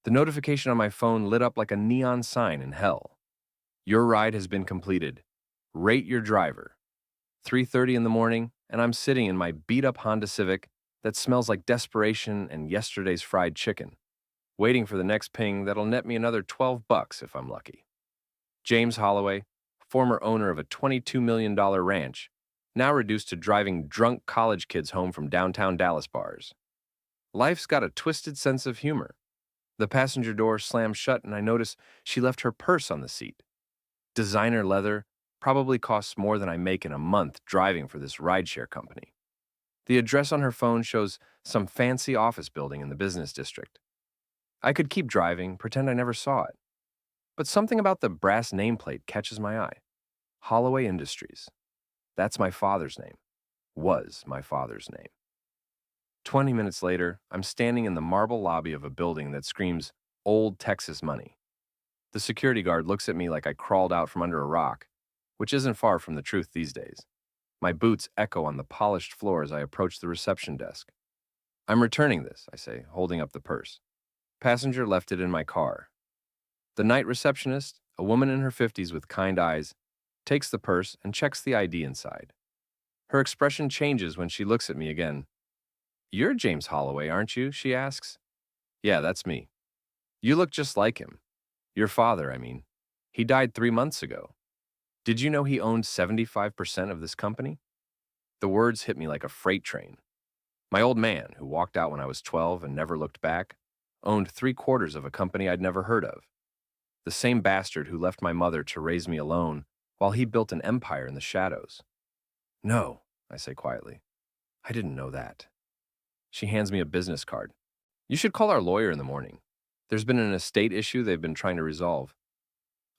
The notification on my phone lit up like a neon sign in hell. Your ride has been completed. Rate your driver. 3:30 in the morning, and I'm sitting in my beat-up Honda Civic that smells like desperation and yesterday's fried chicken, waiting for the next ping that'll net me another $12 if I'm lucky. James Holloway, former owner of a $22 million ranch, now reduced to driving drunk college kids home from downtown Dallas bars. Life's got a twisted sense of humor. The passenger door slams shut, and I notice she left her purse on the seat. Designer leather probably costs more than I make in a month driving for this rideshare company. The address on her phone shows some fancy office building in the business district. I could keep driving, pretend I never saw it. But something about the brass nameplate catches my eye. Holloway Industries. That's my father's name. Was my father's name. 20 minutes later, I'm standing in the marble lobby of a building that screams, Old Texas Money. The security guard looks at me like I crawled out from under a rock, which isn't far from the truth these days. My boots echo on the polished floor as I approach the reception desk. I'm returning this, I say, holding up the purse. Passenger left it in my car. The night receptionist, a woman in her 50s with kind eyes, takes the purse and checks the ID inside. Her expression changes when she looks at me again. You're James Holloway, aren't you? She asks. Yeah, that's me. You look just like him. Your father, I mean. He died 3 months ago. Did you know he owned 75% of this company? The words hit me like a freight train. My old man, who walked out when I was 12 and never looked back, owned 3/4 of a company I'd never heard of. The same bastard who left my mother to raise me alone while he built an empire in the shadows. No, I say quietly. I didn't know that. She hands me a business card. You should call our lawyer in the morning. There's been an estate issue they've been trying to resolve.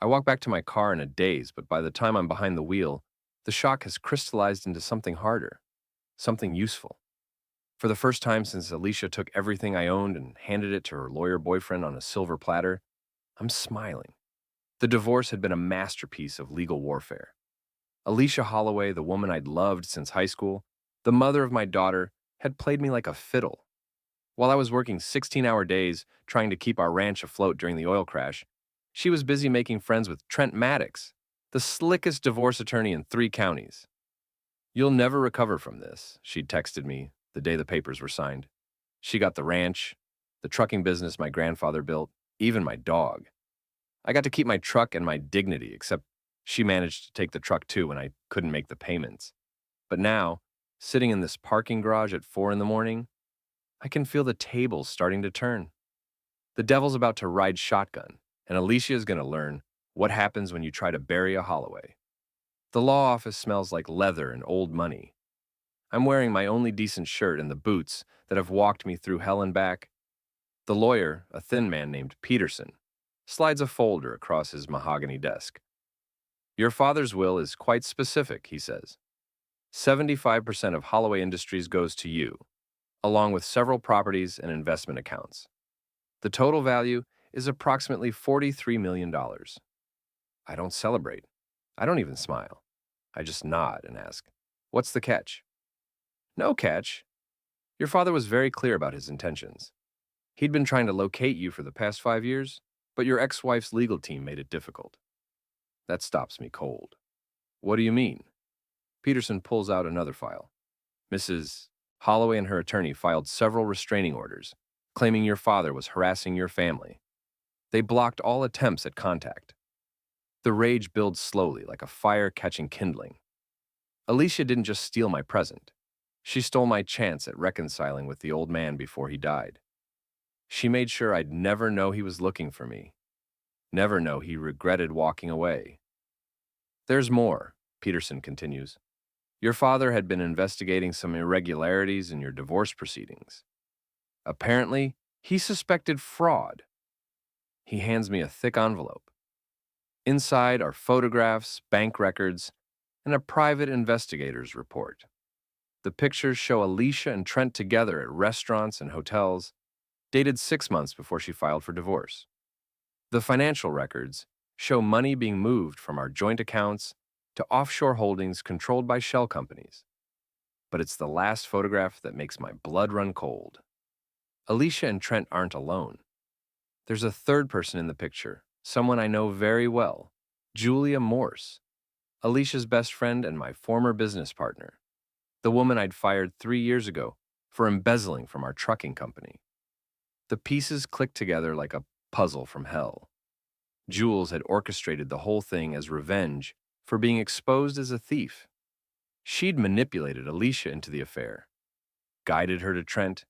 I walk back to my car in a daze, but by the time I'm behind the wheel, the shock has crystallized into something harder, something useful. For the first time since Alicia took everything I owned and handed it to her lawyer boyfriend on a silver platter, I'm smiling. The divorce had been a masterpiece of legal warfare. Alicia Holloway, the woman I'd loved since high school, the mother of my daughter, had played me like a fiddle. While I was working 16-hour days trying to keep our ranch afloat during the oil crash, she was busy making friends with Trent Maddox, the slickest divorce attorney in 3 counties. You'll never recover from this, she'd texted me the day the papers were signed. She got the ranch, the trucking business my grandfather built, even my dog. I got to keep my truck and my dignity, except she managed to take the truck too when I couldn't make the payments. But now, sitting in this parking garage at 4 in the morning, I can feel the tables starting to turn. The devil's about to ride shotgun, and Alicia is going to learn what happens when you try to bury a Holloway. The law office smells like leather and old money. I'm wearing my only decent shirt and the boots that have walked me through hell and back. The lawyer, a thin man named Peterson, slides a folder across his mahogany desk. Your father's will is quite specific, he says. 75% of Holloway Industries goes to you, along with several properties and investment accounts. The total value is approximately $43 million. I don't celebrate. I don't even smile. I just nod and ask, what's the catch? No catch. Your father was very clear about his intentions. He'd been trying to locate you for the past 5 years, but your ex-wife's legal team made it difficult. That stops me cold. What do you mean? Peterson pulls out another file. Mrs. Holloway and her attorney filed several restraining orders, claiming your father was harassing your family. They blocked all attempts at contact. The rage builds slowly, like a fire catching kindling. Alicia didn't just steal my present. She stole my chance at reconciling with the old man before he died. She made sure I'd never know he was looking for me, never know he regretted walking away. There's more, Peterson continues. Your father had been investigating some irregularities in your divorce proceedings. Apparently, he suspected fraud. He hands me a thick envelope. Inside are photographs, bank records, and a private investigator's report. The pictures show Alicia and Trent together at restaurants and hotels, dated 6 months before she filed for divorce. The financial records show money being moved from our joint accounts to offshore holdings controlled by shell companies. But it's the last photograph that makes my blood run cold. Alicia and Trent aren't alone. There's a third person in the picture, someone I know very well, Julia Morse, Alicia's best friend and my former business partner, the woman I'd fired 3 years ago for embezzling from our trucking company. The pieces clicked together like a puzzle from hell. Jules had orchestrated the whole thing as revenge for being exposed as a thief. She'd manipulated Alicia into the affair, guided her to Trent,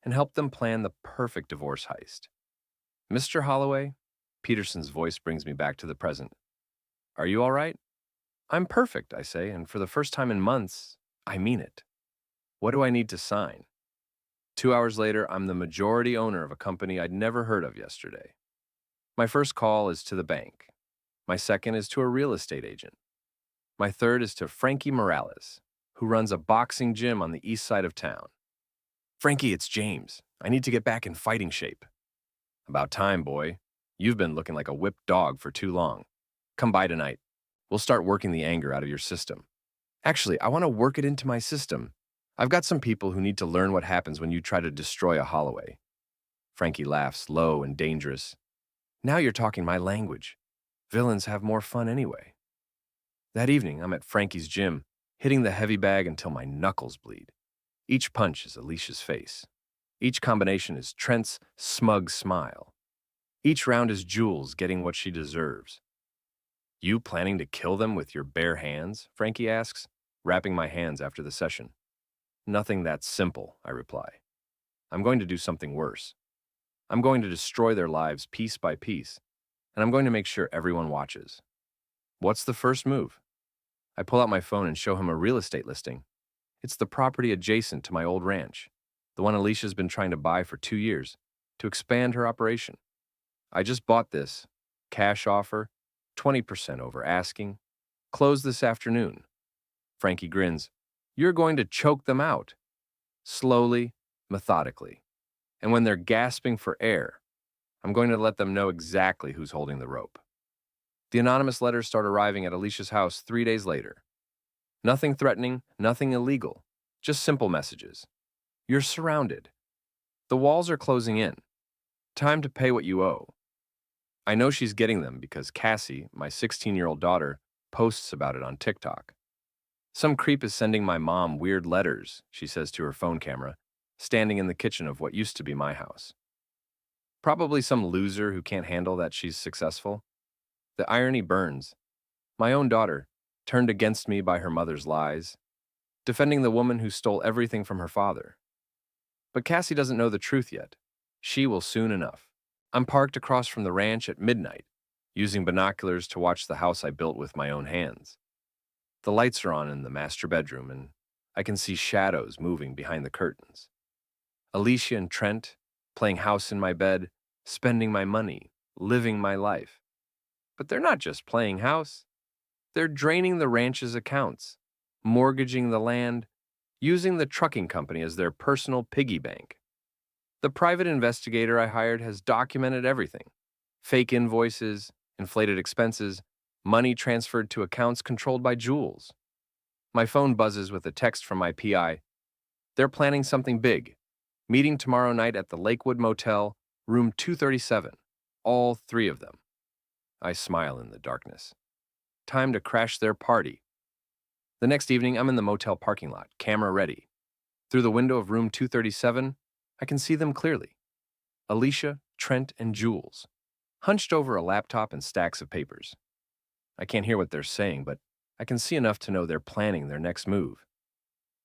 and helped them plan the perfect divorce heist. Mr. Holloway, Peterson's voice brings me back to the present. Are you all right? I'm perfect, I say, and for the first time in months, I mean it. What do I need to sign? 2 hours later, I'm the majority owner of a company I'd never heard of yesterday. My first call is to the bank. My second is to a real estate agent. My third is to Frankie Morales, who runs a boxing gym on the east side of town. Frankie, it's James. I need to get back in fighting shape. About time, boy. You've been looking like a whipped dog for too long. Come by tonight. We'll start working the anger out of your system. Actually, I want to work it into my system. I've got some people who need to learn what happens when you try to destroy a Holloway. Frankie laughs, low and dangerous. Now you're talking my language. Villains have more fun anyway. That evening, I'm at Frankie's gym, hitting the heavy bag until my knuckles bleed. Each punch is Alicia's face. Each combination is Trent's smug smile. Each round is Jules getting what she deserves. You planning to kill them with your bare hands? Frankie asks, wrapping my hands after the session. Nothing that simple, I reply. I'm going to do something worse. I'm going to destroy their lives piece by piece, and I'm going to make sure everyone watches. What's the first move? I pull out my phone and show him a real estate listing. It's the property adjacent to my old ranch, the one Alicia's been trying to buy for 2 years, to expand her operation. I just bought this. Cash offer, 20% over asking. Close this afternoon. Frankie grins. You're going to choke them out. Slowly, methodically. And when they're gasping for air, I'm going to let them know exactly who's holding the rope. The anonymous letters start arriving at Alicia's house 3 days later. Nothing threatening, nothing illegal, just simple messages. You're surrounded. The walls are closing in. Time to pay what you owe. I know she's getting them because Cassie, my 16-year-old daughter, posts about it on TikTok. Some creep is sending my mom weird letters, she says to her phone camera, standing in the kitchen of what used to be my house. Probably some loser who can't handle that she's successful. The irony burns. My own daughter, turned against me by her mother's lies, defending the woman who stole everything from her father. But Cassie doesn't know the truth yet. She will soon enough. I'm parked across from the ranch at midnight, using binoculars to watch the house I built with my own hands. The lights are on in the master bedroom, and I can see shadows moving behind the curtains. Alicia and Trent, playing house in my bed, spending my money, living my life. But they're not just playing house. They're draining the ranch's accounts, mortgaging the land, using the trucking company as their personal piggy bank. The private investigator I hired has documented everything. Fake invoices, inflated expenses, money transferred to accounts controlled by Jules. My phone buzzes with a text from my PI. They're planning something big. Meeting tomorrow night at the Lakewood Motel, room 237. All 3 of them. I smile in the darkness. Time to crash their party. The next evening, I'm in the motel parking lot, camera ready. Through the window of room 237, I can see them clearly. Alicia, Trent, and Jules, hunched over a laptop and stacks of papers. I can't hear what they're saying, but I can see enough to know they're planning their next move.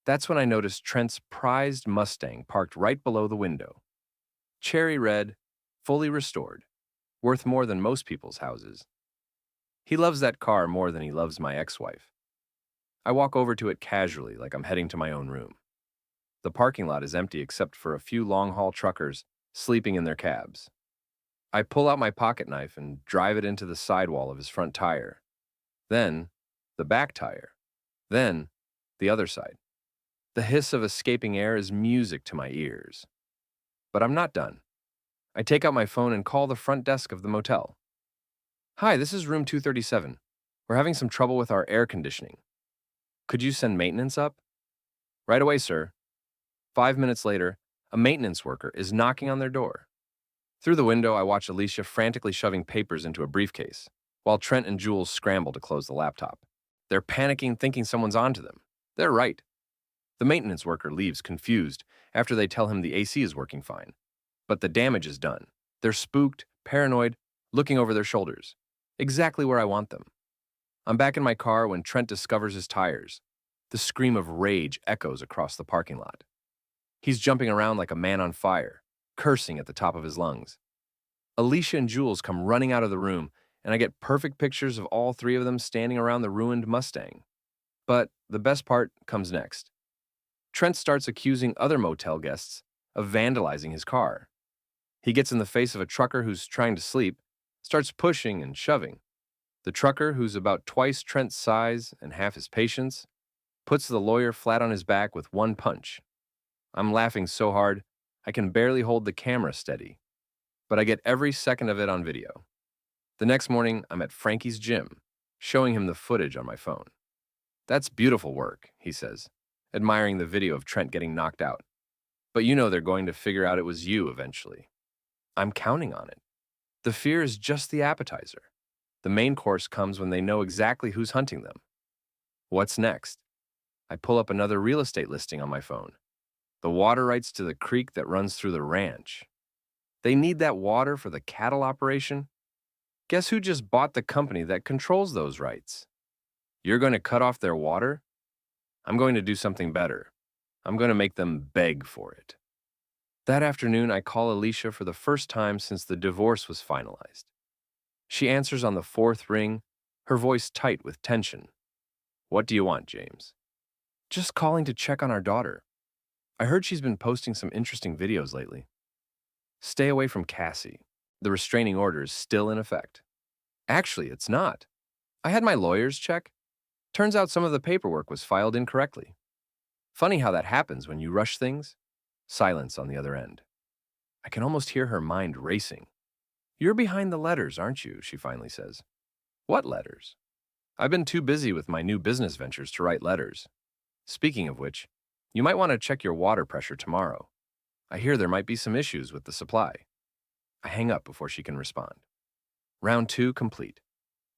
That's when I noticed Trent's prized Mustang parked right below the window. Cherry red, fully restored, worth more than most people's houses. He loves that car more than he loves my ex-wife. I walk over to it casually, like I'm heading to my own room. The parking lot is empty except for a few long-haul truckers sleeping in their cabs. I pull out my pocket knife and drive it into the sidewall of his front tire. Then, the back tire. Then, the other side. The hiss of escaping air is music to my ears. But I'm not done. I take out my phone and call the front desk of the motel. Hi, this is room 237. We're having some trouble with our air conditioning. Could you send maintenance up? Right away, sir. 5 minutes later, a maintenance worker is knocking on their door. Through the window, I watch Alicia frantically shoving papers into a briefcase, while Trent and Jules scramble to close the laptop. They're panicking, thinking someone's onto them. They're right. The maintenance worker leaves confused after they tell him the AC is working fine. But the damage is done. They're spooked, paranoid, looking over their shoulders. Exactly where I want them. I'm back in my car when Trent discovers his tires. The scream of rage echoes across the parking lot. He's jumping around like a man on fire, cursing at the top of his lungs. Alicia and Jules come running out of the room, and I get perfect pictures of all three of them standing around the ruined Mustang. But the best part comes next. Trent starts accusing other motel guests of vandalizing his car. He gets in the face of a trucker who's trying to sleep, starts pushing and shoving. The trucker, who's about twice Trent's size and half his patience, puts the lawyer flat on his back with one punch. I'm laughing so hard, I can barely hold the camera steady, but I get every second of it on video. The next morning, I'm at Frankie's gym, showing him the footage on my phone. "That's beautiful work," he says, admiring the video of Trent getting knocked out. "But you know they're going to figure out it was you eventually." I'm counting on it. The fear is just the appetizer. The main course comes when they know exactly who's hunting them. What's next? I pull up another real estate listing on my phone. The water rights to the creek that runs through the ranch. They need that water for the cattle operation? Guess who just bought the company that controls those rights? You're going to cut off their water? I'm going to do something better. I'm going to make them beg for it. That afternoon, I call Alicia for the first time since the divorce was finalized. She answers on the fourth ring, her voice tight with tension. "What do you want, James?" "Just calling to check on our daughter. I heard she's been posting some interesting videos lately." "Stay away from Cassie. The restraining order is still in effect." "Actually, it's not. I had my lawyers check. Turns out some of the paperwork was filed incorrectly." "Funny how that happens when you rush things." Silence on the other end. I can almost hear her mind racing. "You're behind the letters, aren't you?" she finally says. "What letters?" "I've been too busy with my new business ventures to write letters. Speaking of which, you might want to check your water pressure tomorrow. I hear there might be some issues with the supply." I hang up before she can respond. Round 2 complete.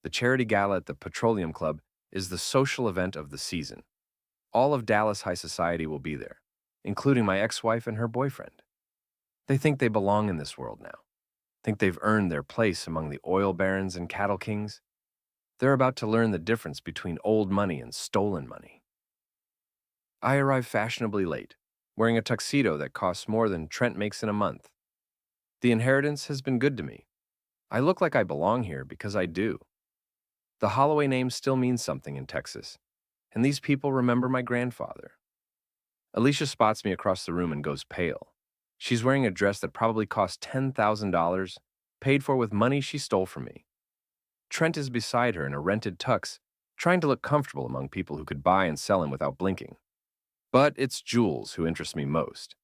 The charity gala at the Petroleum Club is the social event of the season. All of Dallas high society will be there, including my ex-wife and her boyfriend. They think they belong in this world now. Think they've earned their place among the oil barons and cattle kings. They're about to learn the difference between old money and stolen money. I arrive fashionably late, wearing a tuxedo that costs more than Trent makes in a month. The inheritance has been good to me. I look like I belong here because I do. The Holloway name still means something in Texas, and these people remember my grandfather. Alicia spots me across the room and goes pale. She's wearing a dress that probably cost $10,000, paid for with money she stole from me. Trent is beside her in a rented tux, trying to look comfortable among people who could buy and sell him without blinking. But it's Jules who interests me most.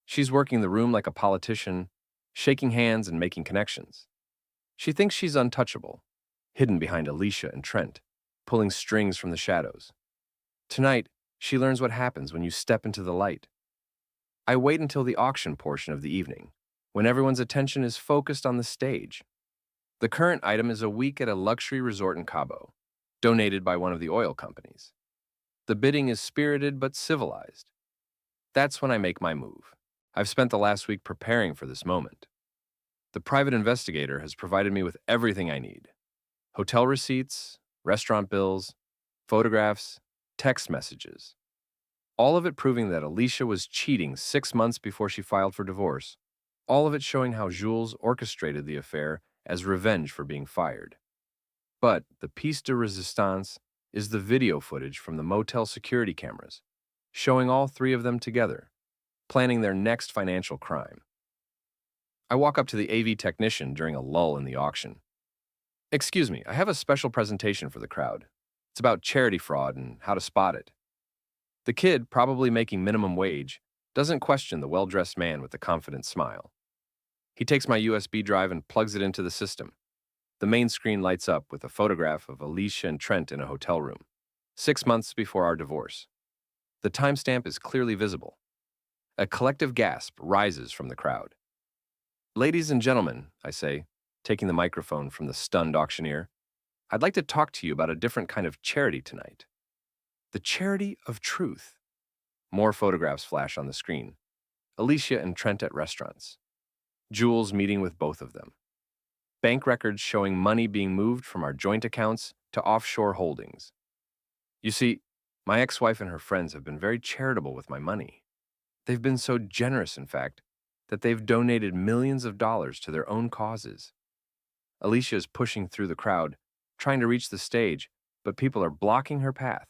She's working the room like a politician, shaking hands and making connections. She thinks she's untouchable, hidden behind Alicia and Trent, pulling strings from the shadows. Tonight, she learns what happens when you step into the light. I wait until the auction portion of the evening, when everyone's attention is focused on the stage. The current item is a week at a luxury resort in Cabo, donated by one of the oil companies. The bidding is spirited but civilized. That's when I make my move. I've spent the last week preparing for this moment. The private investigator has provided me with everything I need. Hotel receipts, restaurant bills, photographs, text messages. All of it proving that Alicia was cheating 6 months before she filed for divorce. All of it showing how Jules orchestrated the affair as revenge for being fired. But the piece de resistance is the video footage from the motel security cameras, showing all three of them together, planning their next financial crime. I walk up to the AV technician during a lull in the auction. "Excuse me, I have a special presentation for the crowd. It's about charity fraud and how to spot it." The kid, probably making minimum wage, doesn't question the well-dressed man with the confident smile. He takes my USB drive and plugs it into the system. The main screen lights up with a photograph of Alicia and Trent in a hotel room, 6 months before our divorce. The timestamp is clearly visible. A collective gasp rises from the crowd. Ladies and gentlemen, I say, taking the microphone from the stunned auctioneer, I'd like to talk to you about a different kind of charity tonight. The charity of truth. More photographs flash on the screen. Alicia and Trent at restaurants. Jules meeting with both of them. Bank records showing money being moved from our joint accounts to offshore holdings. You see, my ex-wife and her friends have been very charitable with my money. They've been so generous, in fact, that they've donated millions of dollars to their own causes. Alicia is pushing through the crowd, trying to reach the stage, but people are blocking her path,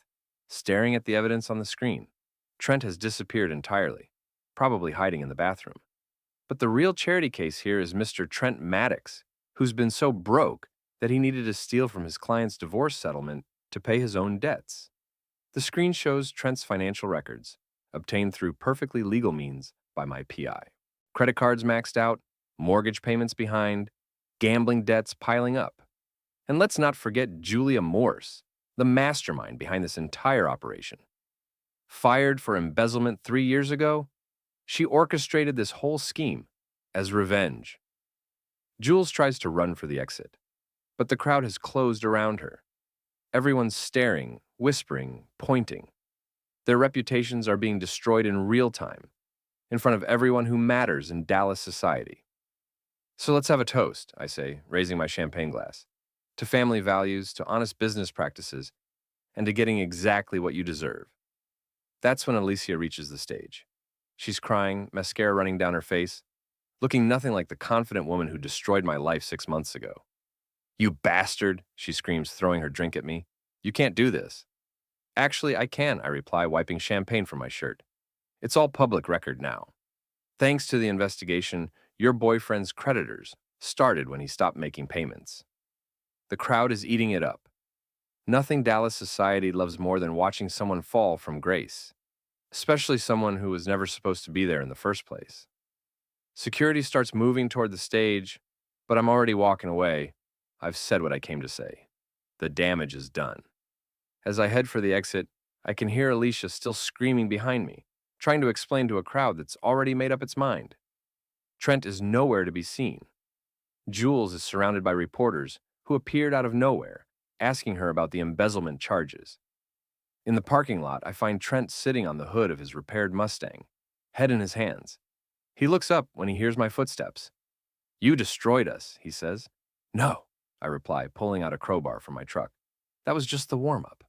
staring at the evidence on the screen. Trent has disappeared entirely, probably hiding in the bathroom. But the real charity case here is Mr. Trent Maddox, who's been so broke that he needed to steal from his client's divorce settlement to pay his own debts. The screen shows Trent's financial records, obtained through perfectly legal means by my PI. Credit cards maxed out, mortgage payments behind, gambling debts piling up. And let's not forget Julia Morse, the mastermind behind this entire operation. Fired for embezzlement 3 years ago, she orchestrated this whole scheme as revenge. Jules tries to run for the exit, but the crowd has closed around her. Everyone's staring, whispering, pointing. Their reputations are being destroyed in real time, in front of everyone who matters in Dallas society. So let's have a toast, I say, raising my champagne glass, to family values, to honest business practices, and to getting exactly what you deserve. That's when Alicia reaches the stage. She's crying, mascara running down her face, looking nothing like the confident woman who destroyed my life 6 months ago. "You bastard," she screams, throwing her drink at me. "You can't do this." "Actually, I can," I reply, wiping champagne from my shirt. "It's all public record now. Thanks to the investigation, your boyfriend's creditors started when he stopped making payments." The crowd is eating it up. Nothing Dallas society loves more than watching someone fall from grace, especially someone who was never supposed to be there in the first place. Security starts moving toward the stage, but I'm already walking away. I've said what I came to say. The damage is done. As I head for the exit, I can hear Alicia still screaming behind me, trying to explain to a crowd that's already made up its mind. Trent is nowhere to be seen. Jules is surrounded by reporters who appeared out of nowhere, asking her about the embezzlement charges. In the parking lot, I find Trent sitting on the hood of his repaired Mustang, head in his hands. He looks up when he hears my footsteps. "You destroyed us," he says. "No," I reply, pulling out a crowbar from my truck. "That was just the warm-up."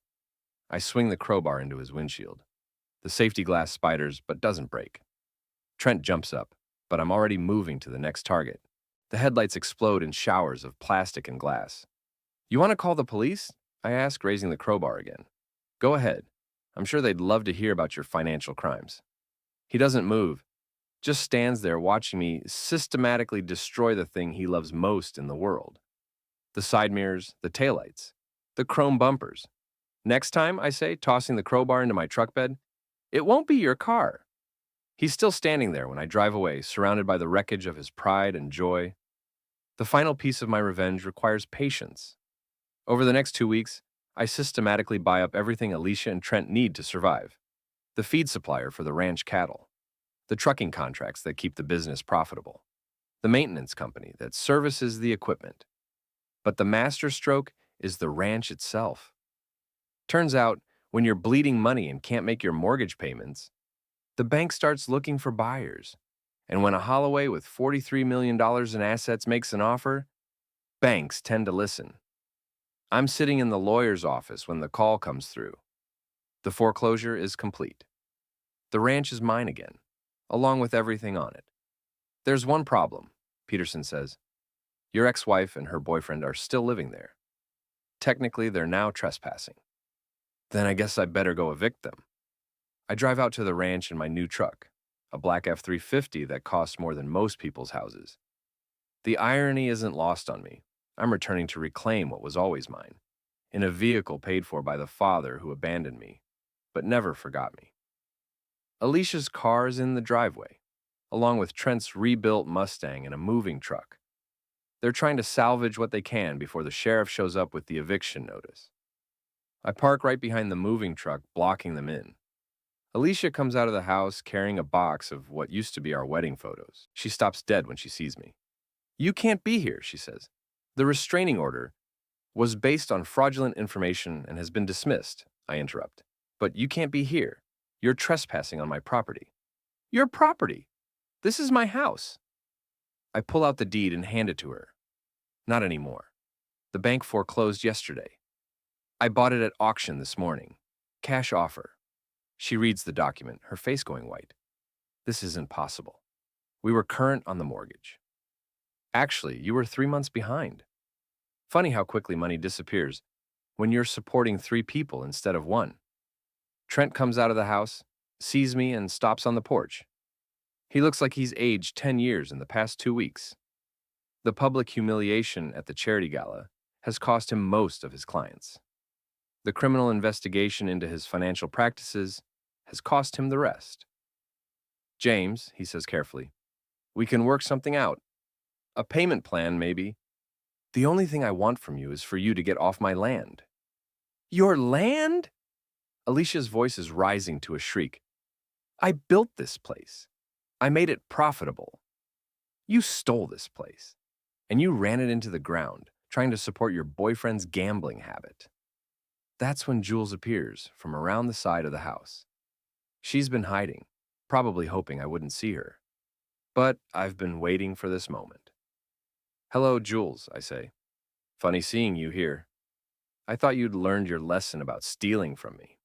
I swing the crowbar into his windshield. The safety glass spiders, but doesn't break. Trent jumps up, but I'm already moving to the next target. The headlights explode in showers of plastic and glass. "You want to call the police?" I ask, raising the crowbar again. "Go ahead. I'm sure they'd love to hear about your financial crimes." He doesn't move, just stands there watching me systematically destroy the thing he loves most in the world. The side mirrors, the taillights, the chrome bumpers. "Next time," I say, tossing the crowbar into my truck bed, "it won't be your car." He's still standing there when I drive away, surrounded by the wreckage of his pride and joy. The final piece of my revenge requires patience. Over the next 2 weeks, I systematically buy up everything Alicia and Trent need to survive. The feed supplier for the ranch cattle, the trucking contracts that keep the business profitable, the maintenance company that services the equipment. But the masterstroke is the ranch itself. Turns out, when you're bleeding money and can't make your mortgage payments, the bank starts looking for buyers. And when a Holloway with $43 million in assets makes an offer, banks tend to listen. I'm sitting in the lawyer's office when the call comes through. The foreclosure is complete. The ranch is mine again, along with everything on it. "There's one problem," Peterson says. "Your ex-wife and her boyfriend are still living there. Technically, they're now trespassing." "Then I guess I better go evict them." I drive out to the ranch in my new truck, a black F-350 that costs more than most people's houses. The irony isn't lost on me. I'm returning to reclaim what was always mine, in a vehicle paid for by the father who abandoned me, but never forgot me. Alicia's car is in the driveway, along with Trent's rebuilt Mustang and a moving truck. They're trying to salvage what they can before the sheriff shows up with the eviction notice. I park right behind the moving truck, blocking them in. Alicia comes out of the house carrying a box of what used to be our wedding photos. She stops dead when she sees me. You can't be here, she says. The restraining order was based on fraudulent information and has been dismissed, I interrupt. But you can't be here. You're trespassing on my property. Your property? This is my house. I pull out the deed and hand it to her. Not anymore. The bank foreclosed yesterday. I bought it at auction this morning. Cash offer. She reads the document, her face going white. This isn't possible. We were current on the mortgage. Actually, you were 3 months behind. Funny how quickly money disappears when you're supporting 3 people instead of 1. Trent comes out of the house, sees me, and stops on the porch. He looks like he's aged 10 years in the past 2 weeks. The public humiliation at the charity gala has cost him most of his clients. The criminal investigation into his financial practices has cost him the rest. James, he says carefully, we can work something out. A payment plan, maybe. The only thing I want from you is for you to get off my land. Your land? Alicia's voice is rising to a shriek. I built this place. I made it profitable. You stole this place, and you ran it into the ground, trying to support your boyfriend's gambling habit. That's when Jules appears from around the side of the house. She's been hiding, probably hoping I wouldn't see her. But I've been waiting for this moment. Hello, Jules, I say. Funny seeing you here. I thought you'd learned your lesson about stealing from me.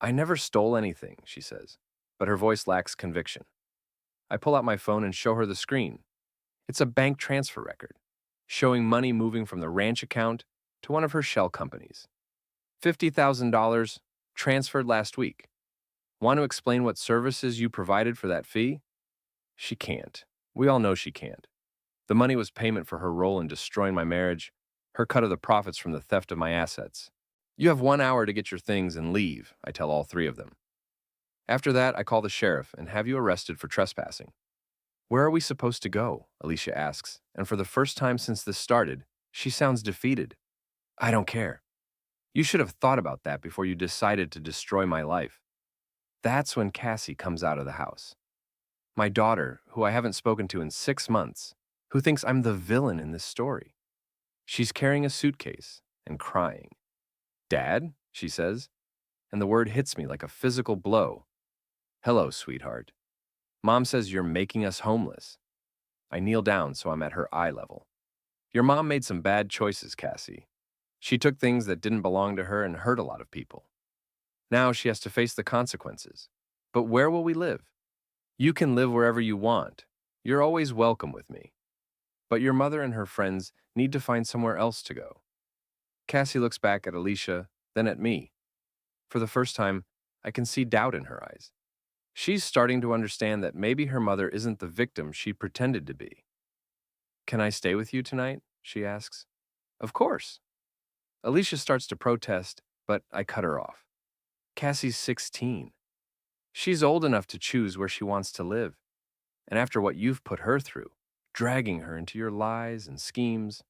I never stole anything, she says, but her voice lacks conviction. I pull out my phone and show her the screen. It's a bank transfer record, showing money moving from the ranch account to one of her shell companies. $50,000 transferred last week. Want to explain what services you provided for that fee? She can't. We all know she can't. The money was payment for her role in destroying my marriage, her cut of the profits from the theft of my assets. You have 1 hour to get your things and leave, I tell all 3 of them. After that, I call the sheriff and have you arrested for trespassing. Where are we supposed to go? Alicia asks, and for the first time since this started, she sounds defeated. I don't care. You should have thought about that before you decided to destroy my life. That's when Cassie comes out of the house. My daughter, who I haven't spoken to in 6 months, who thinks I'm the villain in this story. She's carrying a suitcase and crying. Dad, she says, and the word hits me like a physical blow. Hello, sweetheart. Mom says you're making us homeless. I kneel down so I'm at her eye level. Your mom made some bad choices, Cassie. She took things that didn't belong to her and hurt a lot of people. Now she has to face the consequences. But where will we live? You can live wherever you want. You're always welcome with me. But your mother and her friends need to find somewhere else to go. Cassie looks back at Alicia, then at me. For the first time, I can see doubt in her eyes. She's starting to understand that maybe her mother isn't the victim she pretended to be. Can I stay with you tonight? She asks. Of course. Alicia starts to protest, but I cut her off. Cassie's 16. She's old enough to choose where she wants to live. And after what you've put her through, dragging her into your lies and schemes,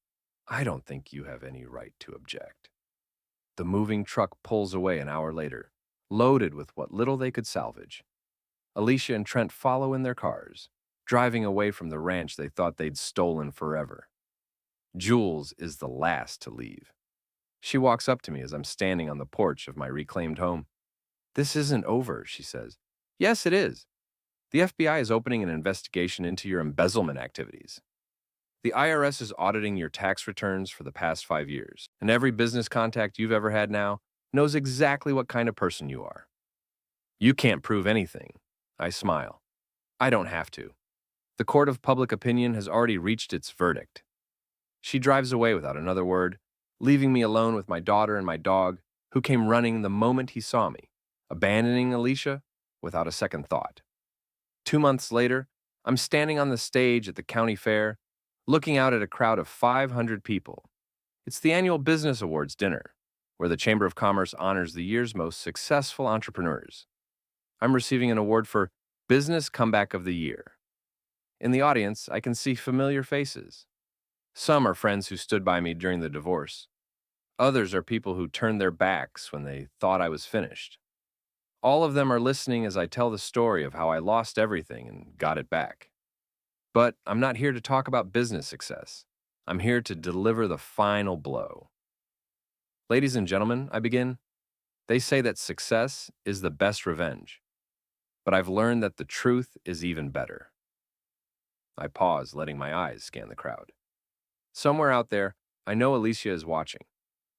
I don't think you have any right to object. The moving truck pulls away an hour later, loaded with what little they could salvage. Alicia and Trent follow in their cars, driving away from the ranch they thought they'd stolen forever. Jules is the last to leave. She walks up to me as I'm standing on the porch of my reclaimed home. This isn't over, she says. Yes, it is. The FBI is opening an investigation into your embezzlement activities. The IRS is auditing your tax returns for the past 5 years, and every business contact you've ever had now knows exactly what kind of person you are. You can't prove anything. I smile. I don't have to. The court of public opinion has already reached its verdict. She drives away without another word, leaving me alone with my daughter and my dog, who came running the moment he saw me, abandoning Alicia without a second thought. 2 months later, I'm standing on the stage at the county fair, looking out at a crowd of 500 people. It's the annual Business Awards dinner, where the Chamber of Commerce honors the year's most successful entrepreneurs. I'm receiving an award for Business Comeback of the Year. In the audience, I can see familiar faces. Some are friends who stood by me during the divorce. Others are people who turned their backs when they thought I was finished. All of them are listening as I tell the story of how I lost everything and got it back. But I'm not here to talk about business success. I'm here to deliver the final blow. Ladies and gentlemen, I begin. They say that success is the best revenge, but I've learned that the truth is even better. I pause, letting my eyes scan the crowd. Somewhere out there, I know Alicia is watching.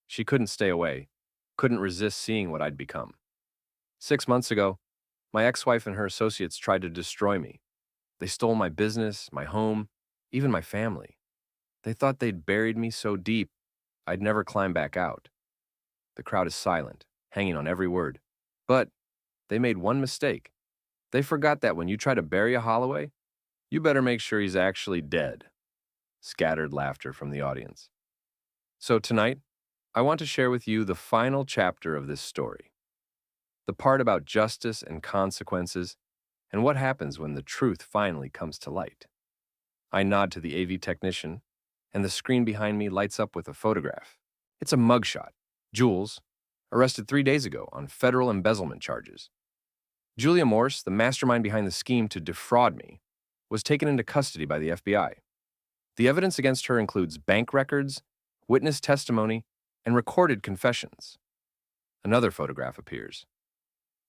She couldn't stay away, couldn't resist seeing what I'd become. 6 months ago, my ex-wife and her associates tried to destroy me. They stole my business, my home, even my family. They thought they'd buried me so deep, I'd never climb back out. The crowd is silent, hanging on every word. But they made one mistake. They forgot that when you try to bury a Holloway, you better make sure he's actually dead. Scattered laughter from the audience. So tonight, I want to share with you the final chapter of this story. The part about justice and consequences, and what happens when the truth finally comes to light. I nod to the AV technician, and the screen behind me lights up with a photograph. It's a mugshot. Jules, arrested 3 days ago on federal embezzlement charges. Julia Morse, the mastermind behind the scheme to defraud me, was taken into custody by the FBI. The evidence against her includes bank records, witness testimony, and recorded confessions. Another photograph appears.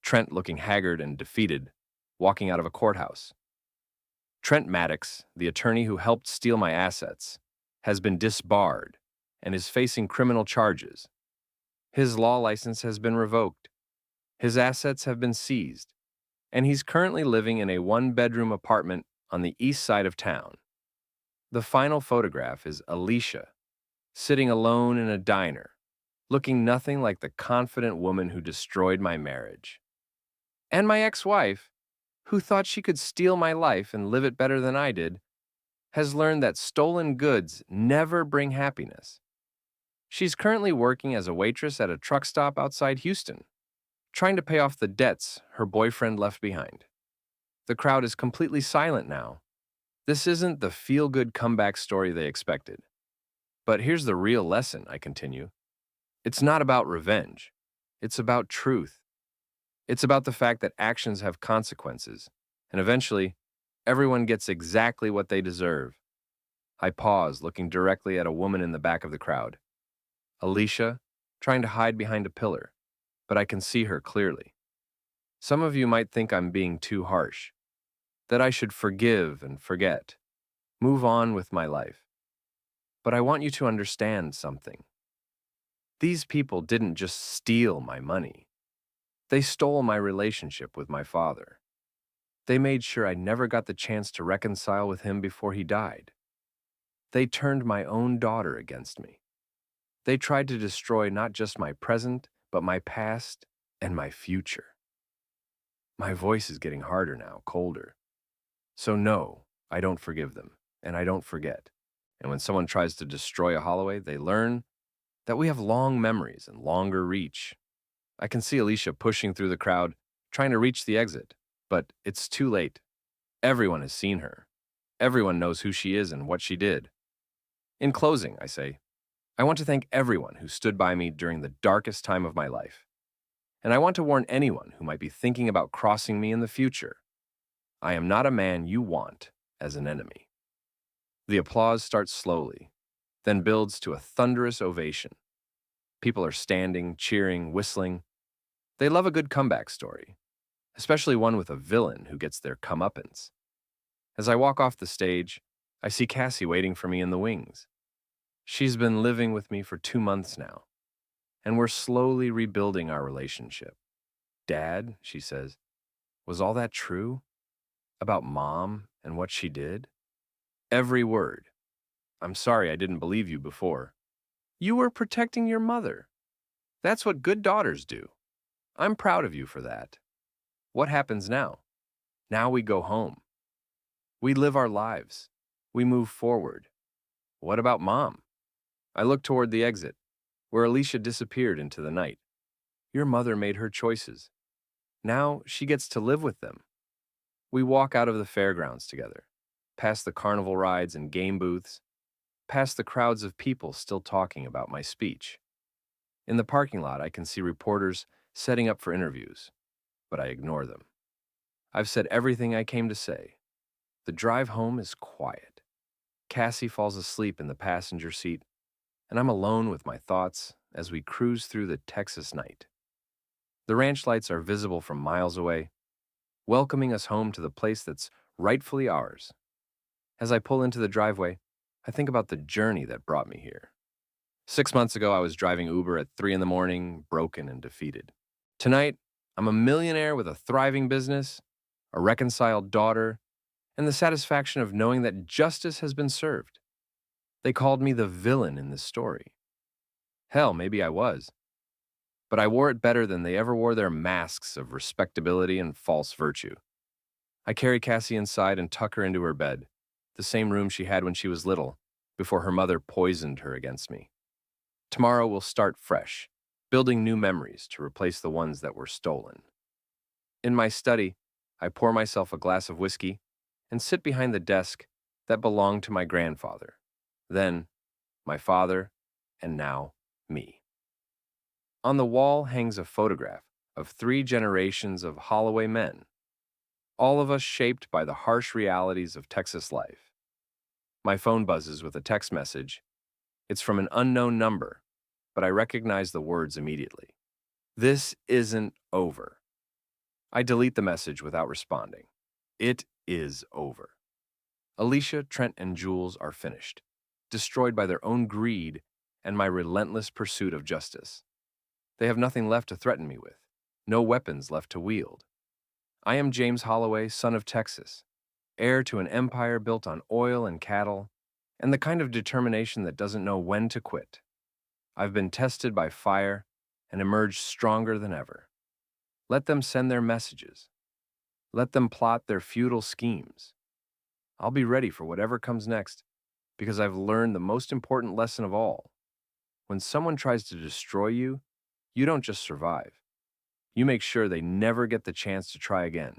Trent looking haggard and defeated, walking out of a courthouse. Trent Maddox, the attorney who helped steal my assets, has been disbarred and is facing criminal charges. His law license has been revoked. His assets have been seized, and he's currently living in a one-bedroom apartment on the east side of town. The final photograph is Alicia, sitting alone in a diner, looking nothing like the confident woman who destroyed my marriage. And my ex-wife, who thought she could steal my life and live it better than I did, has learned that stolen goods never bring happiness. She's currently working as a waitress at a truck stop outside Houston, trying to pay off the debts her boyfriend left behind. The crowd is completely silent now. This isn't the feel-good comeback story they expected. But here's the real lesson, I continue. It's not about revenge. It's about truth. It's about the fact that actions have consequences, and eventually, everyone gets exactly what they deserve. I pause, looking directly at a woman in the back of the crowd. Alicia, trying to hide behind a pillar, but I can see her clearly. Some of you might think I'm being too harsh, that I should forgive and forget, move on with my life. But I want you to understand something. These people didn't just steal my money. They stole my relationship with my father. They made sure I never got the chance to reconcile with him before he died. They turned my own daughter against me. They tried to destroy not just my present, but my past and my future. My voice is getting harder now, colder. So no, I don't forgive them, and I don't forget. And when someone tries to destroy a Holloway, they learn that we have long memories and longer reach. I can see Alicia pushing through the crowd, trying to reach the exit, but it's too late. Everyone has seen her. Everyone knows who she is and what she did. In closing, I say, I want to thank everyone who stood by me during the darkest time of my life. And I want to warn anyone who might be thinking about crossing me in the future. I am not a man you want as an enemy. The applause starts slowly, then builds to a thunderous ovation. People are standing, cheering, whistling. They love a good comeback story, especially one with a villain who gets their comeuppance. As I walk off the stage, I see Cassie waiting for me in the wings. She's been living with me for 2 months now, and we're slowly rebuilding our relationship. Dad, she says, was all that true? About Mom and what she did? Every word. I'm sorry I didn't believe you before. You were protecting your mother. That's what good daughters do. I'm proud of you for that. What happens now? Now we go home. We live our lives. We move forward. What about Mom? I look toward the exit, where Alicia disappeared into the night. Your mother made her choices. Now she gets to live with them. We walk out of the fairgrounds together, past the carnival rides and game booths, past the crowds of people still talking about my speech. In the parking lot, I can see reporters setting up for interviews, but I ignore them. I've said everything I came to say. The drive home is quiet. Cassie falls asleep in the passenger seat, and I'm alone with my thoughts as we cruise through the Texas night. The ranch lights are visible from miles away, welcoming us home to the place that's rightfully ours. As I pull into the driveway, I think about the journey that brought me here. 6 months ago, I was driving Uber at 3 in the morning, broken and defeated. Tonight, I'm a millionaire with a thriving business, a reconciled daughter, and the satisfaction of knowing that justice has been served. They called me the villain in this story. Hell, maybe I was. But I wore it better than they ever wore their masks of respectability and false virtue. I carry Cassie inside and tuck her into her bed, the same room she had when she was little, before her mother poisoned her against me. Tomorrow we'll start fresh, building new memories to replace the ones that were stolen. In my study, I pour myself a glass of whiskey and sit behind the desk that belonged to my grandfather, then my father, and now me. On the wall hangs a photograph of 3 generations of Holloway men, all of us shaped by the harsh realities of Texas life. My phone buzzes with a text message. It's from an unknown number, but I recognize the words immediately. This isn't over. I delete the message without responding. It is over. Alicia, Trent, and Jules are finished, destroyed by their own greed and my relentless pursuit of justice. They have nothing left to threaten me with, no weapons left to wield. I am James Holloway, son of Texas, heir to an empire built on oil and cattle, and the kind of determination that doesn't know when to quit. I've been tested by fire and emerged stronger than ever. Let them send their messages. Let them plot their futile schemes. I'll be ready for whatever comes next, because I've learned the most important lesson of all. When someone tries to destroy you, you don't just survive. You make sure they never get the chance to try again.